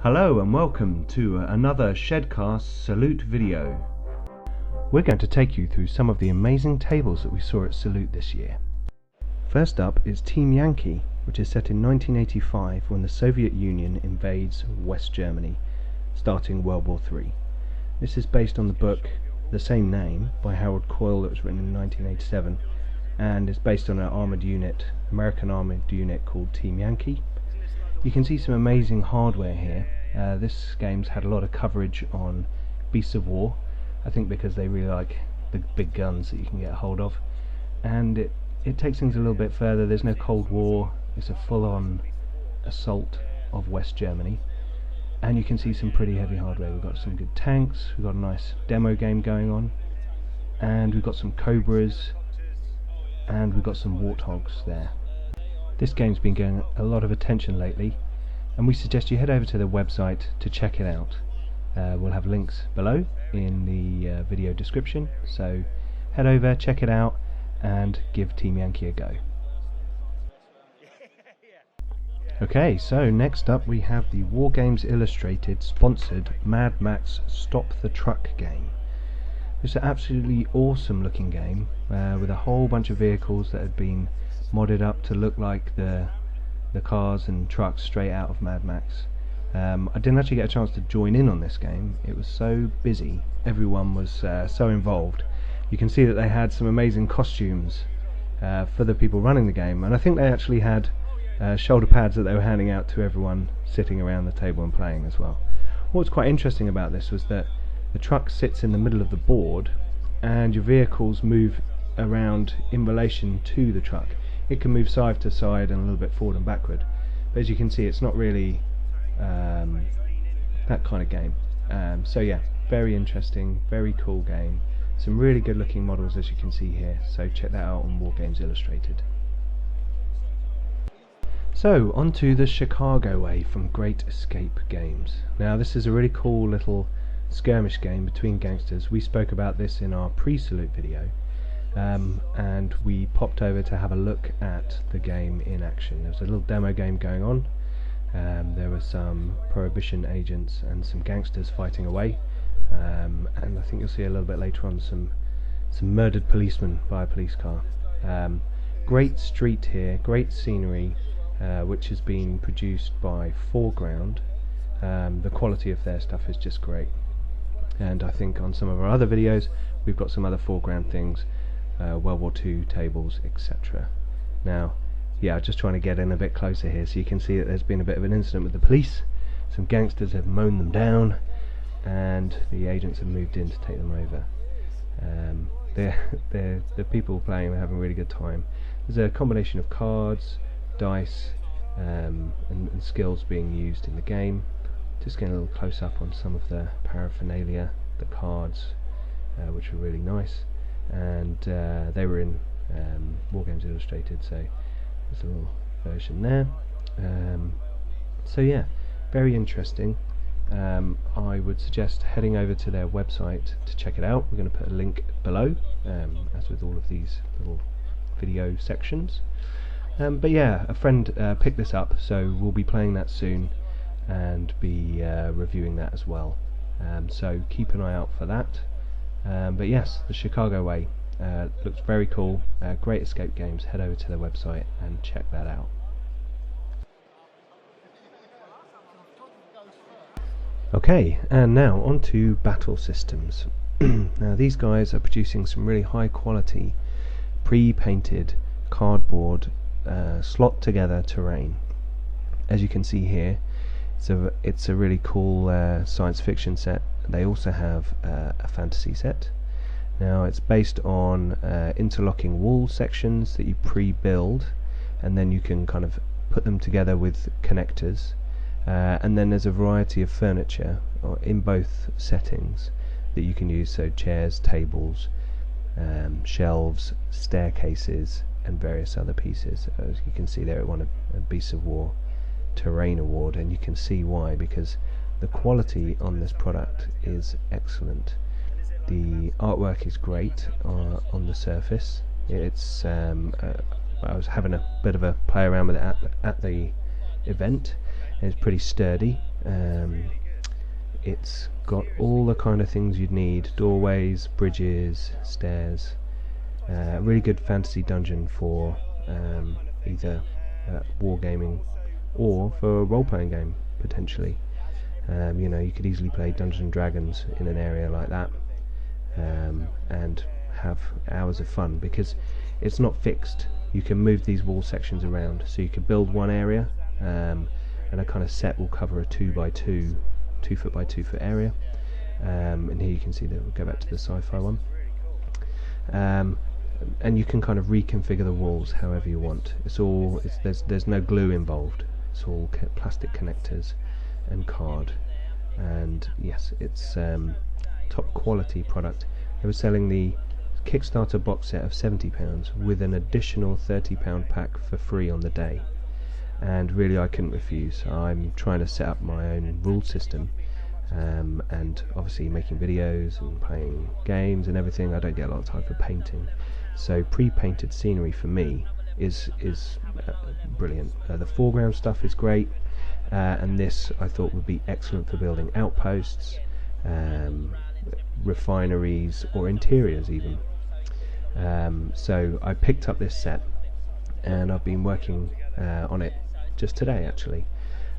Hello and welcome to another ShedCast Salute video. We're going to take you through some of the amazing tables that we saw at Salute this year. First up is Team Yankee, which is set in 1985 when the Soviet Union invades West Germany, starting World War III. This is based on the book The Same Name by Harold Coyle that was written in 1987, and is based on an American armoured unit called Team Yankee. You can see some amazing hardware here. This game's had a lot of coverage on Beasts of War, I think because they really like the big guns that you can get hold of, and it takes things a little bit further. There's no Cold War, it's a full-on assault of West Germany, and you can see some pretty heavy hardware. We've got some good tanks, we've got a nice demo game going on, and we've got some Cobras, and we've got some Warthogs there. This game's been getting a lot of attention lately, and we suggest you head over to the website to check it out. We'll have links below in the video description, so head over, check it out, and give Team Yankee a go. Okay, so next up we have the War Games Illustrated sponsored Mad Max Stop the Truck game. It's an absolutely awesome looking game with a whole bunch of vehicles that had been modded up to look like the cars and trucks straight out of Mad Max. I didn't actually get a chance to join in on this game. It was so busy, everyone was so involved. You can see that they had some amazing costumes for the people running the game, and I think they actually had shoulder pads that they were handing out to everyone sitting around the table and playing as well. What was quite interesting about this was that the truck sits in the middle of the board and your vehicles move around in relation to the truck. It can move side to side and a little bit forward and backward, but as you can see it's not really that kind of game. So yeah, very interesting, very cool game. Some really good looking models as you can see here, so check that out on War Games Illustrated. So on to the Chicago Way from Great Escape Games. Now this is a really cool little skirmish game between gangsters. We spoke about this in our pre-Salute video, and we popped over to have a look at the game in action. There was a little demo game going on. There were some Prohibition agents and some gangsters fighting away, and I think you'll see a little bit later on some murdered policemen by a police car. Great street here, great scenery, which has been produced by Foreground. The quality of their stuff is just great, and I think on some of our other videos we've got some other Foreground things, World War II tables, etc. Now, yeah, just trying to get in a bit closer here so you can see that there's been a bit of an incident with the police. Some gangsters have mown them down and the agents have moved in to take them over. The people playing are having a really good time. There's a combination of cards, dice, and skills being used in the game. Just getting a little close up on some of the paraphernalia, the cards, which are really nice, and they were in War Games Illustrated, so there's a little version there. So yeah, very interesting. I would suggest heading over to their website to check it out. We're going to put a link below, as with all of these little video sections. But yeah, a friend picked this up, so we'll be playing that soon and be reviewing that as well. So keep an eye out for that. But yes, the Chicago Way looks very cool. Great Escape Games. Head over to their website and check that out. Okay, and now on to Battle Systems. Now these guys are producing some really high quality pre-painted cardboard slot together terrain. As you can see here, it's a really cool science fiction set. They also have a fantasy set. Now it's based on interlocking wall sections that you pre-build, and then you can kind of put them together with connectors, and then there's a variety of furniture in both settings that you can use, so chairs, tables, shelves, staircases, and various other pieces. As you can see there, it won a Beasts of War Terrain Award, and you can see why, because the quality on this product is excellent. The artwork is great on the surface. It's I was having a bit of a play around with it at the event. It's pretty sturdy. It's got all the kind of things you'd need: doorways, bridges, stairs. A really good fantasy dungeon for either wargaming or for a role-playing game, potentially. You know, you could easily play Dungeons and Dragons in an area like that, and have hours of fun, because it's not fixed. You can move these wall sections around, so you could build one area, and a kind of set will cover a 2 by 2 foot by 2 foot area. And here you can see that we'll go back to the sci-fi one. And you can kind of reconfigure the walls however you want. There's no glue involved. It's all plastic connectors and card, and yes, it's top quality product. They were selling the Kickstarter box set of £70 with an additional £30 pack for free on the day, and really I couldn't refuse. I'm trying to set up my own rule system, and obviously making videos and playing games and everything. I don't get a lot of time for painting, so pre-painted scenery for me is brilliant. The foreground stuff is great, and this I thought would be excellent for building outposts, refineries, or interiors even. So I picked up this set, and I've been working on it just today actually,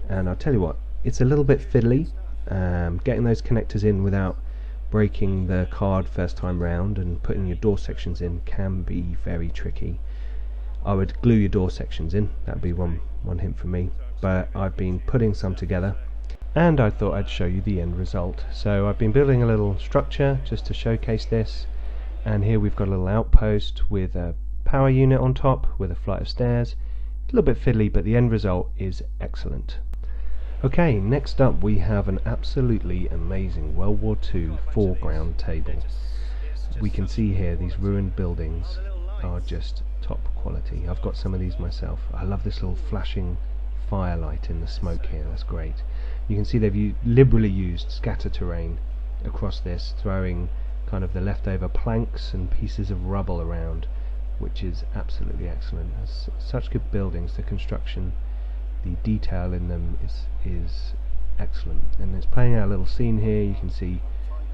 and I'll tell you what, it's a little bit fiddly. Getting those connectors in without breaking the card first time round and putting your door sections in can be very tricky. I would glue your door sections in, that would be one hint from me, but I've been putting some together, and I thought I'd show you the end result. So I've been building a little structure just to showcase this, and here we've got a little outpost with a power unit on top with a flight of stairs. A little bit fiddly, but the end result is excellent. Okay, next up we have an absolutely amazing World War II foreground table. We can see here these ruined buildings are just top quality. I've got some of these myself. I love this little flashing firelight in the smoke here, that's great. You can see they've liberally used scatter terrain across this, throwing kind of the leftover planks and pieces of rubble around, which is absolutely excellent. It's such good buildings. The construction, the detail in them is excellent, and it's playing out a little scene here. You can see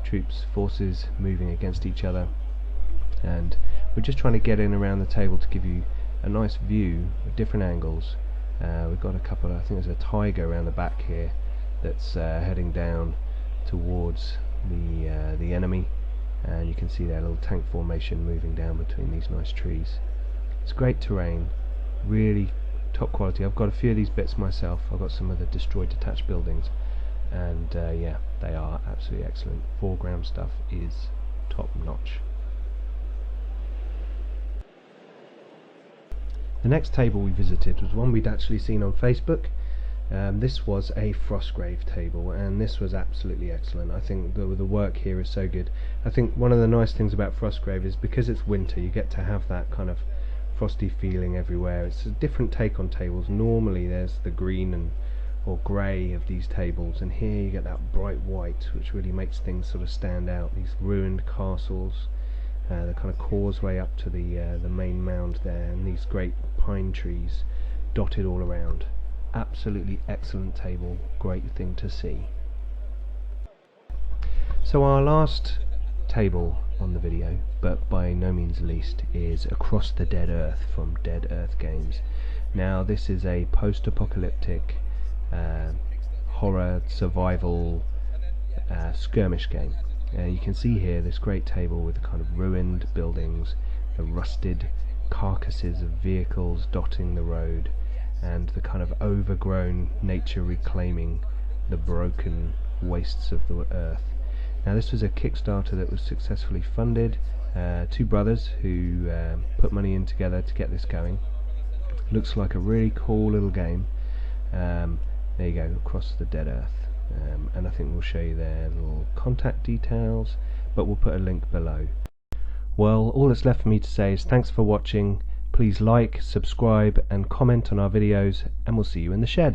troops, forces moving against each other, and we're just trying to get in around the table to give you a nice view of different angles. We've got a couple of, I think there's a tiger around the back here that's heading down towards the enemy, and you can see their little tank formation moving down between these nice trees. It's great terrain, really top quality. I've got a few of these bits myself. I've got some of the destroyed detached buildings, and yeah, they are absolutely excellent. Foreground stuff is top notch. The next table we visited was one we'd actually seen on Facebook. This was a Frostgrave table, and this was absolutely excellent. I think the work here is so good. I think one of the nice things about Frostgrave is because it's winter, you get to have that kind of frosty feeling everywhere. It's a different take on tables. Normally there's the green or grey of these tables, and here you get that bright white, which really makes things sort of stand out. These ruined castles, the kind of causeway up to the main mound there, and these great pine trees dotted all around. Absolutely excellent table, great thing to see. So our last table on the video, but by no means least, is Across the Dead Earth from Dead Earth Games. Now this is a post-apocalyptic horror survival skirmish game. You can see here this great table with the kind of ruined buildings, the rusted carcasses of vehicles dotting the road, and the kind of overgrown nature reclaiming the broken wastes of the earth. Now this was a Kickstarter that was successfully funded. Two brothers who put money in together to get this going. Looks like a really cool little game. There you go, Across the Dead Earth. And I think we'll show you their little contact details, but we'll put a link below. Well, all that's left for me to say is thanks for watching. Please like, subscribe and comment on our videos, and we'll see you in the shed.